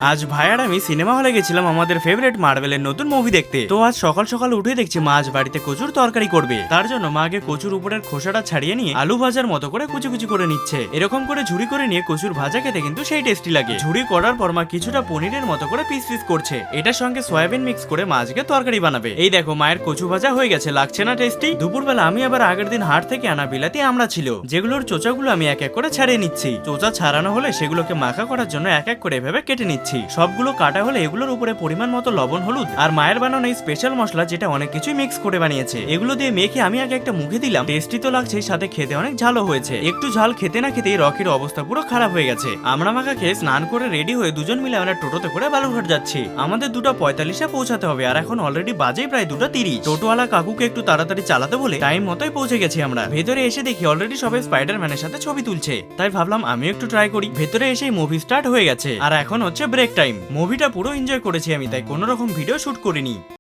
আজ ভাই আর আমি সিনেমা হলে গেছিলাম আমাদের ফেভারিট মার্ভেলের নতুন মুভি দেখতে। তো আজ সকাল সকাল উঠে দেখছি মা আজ বাড়িতে কচুর তরকারি করবে। তার জন্য মা আগে কচুর উপরের খোসাটা ছাড়িয়ে নিয়ে আলু ভাজার মতো করে কুচি কুচি করে নিচ্ছে। এরকম করে ঝুড়ি করে নিয়ে কচুর ভাজা খেতে কিন্তু সেই টেস্টি লাগে। ঝুড়ি করার পর মা কিছুটা পনিরের মতো করে পিস পিস করছে। এটার সঙ্গে সয়াবিন মিক্স করে মা আজকে তরকারি বানাবে। এই দেখো মায়ের কচু ভাজা হয়ে গেছে, লাগছে না টেস্টি? দুপুরবেলা আমি আবার আগের দিন হাট থেকে আনা বিলাতি আমরা ছিল, যেগুলোর চোচাগুলো আমি এক এক করে ছাড়িয়ে নিচ্ছি। চোচা ছাড়ানো হলে সেগুলোকে মাখা করার জন্য এক এক করে এভাবে কেটে নিচ্ছি। সবগুলো কাটা হলে এগুলোর উপরে পরিমাণ মতো লবণ, হলুদ আর মায়ের বানানো এই স্পেশাল মশলা, যেটা অনেক কিছুই মিক্স করে বানিয়েছে, এগুলো দিয়ে মেখে আমি আগে একটা মুখে দিলাম। টেস্টি তো লাগছে, সাথে খেতে অনেক ঝালও হয়েছে। একটু ঝাল খেতে না খেতেই রকির অবস্থা পুরো খারাপ হয়ে গেছে। আমরা মাখা খেয়ে স্নান করে রেডি হয়ে দুজন মিলে আমরা টোটোতে করে বালুরঘাট যাচ্ছি। আমাদের 2:45-এ পৌঁছাতে হবে আর এখন অলরেডি বাজে প্রায় 2:30। টোটোওয়ালা কাকুকে একটু তাড়াতাড়ি চালাতে বলে টাইম মতোই পৌঁছে গেছি আমরা। ভেতরে এসে দেখি অলরেডি সবাই স্পাইডারম্যানের সাথে ছবি তুলছে, তাই ভাবলাম আমি একটু ট্রাই করি। ভেতরে এসেই মুভি স্টার্ট হয়ে গেছে আর এখন হচ্ছে ব্রেক টাইম। মুভিটা পুরো এনজয় করেছি আমি, তাই কোনো রকম ভিডিও শুট করিনি।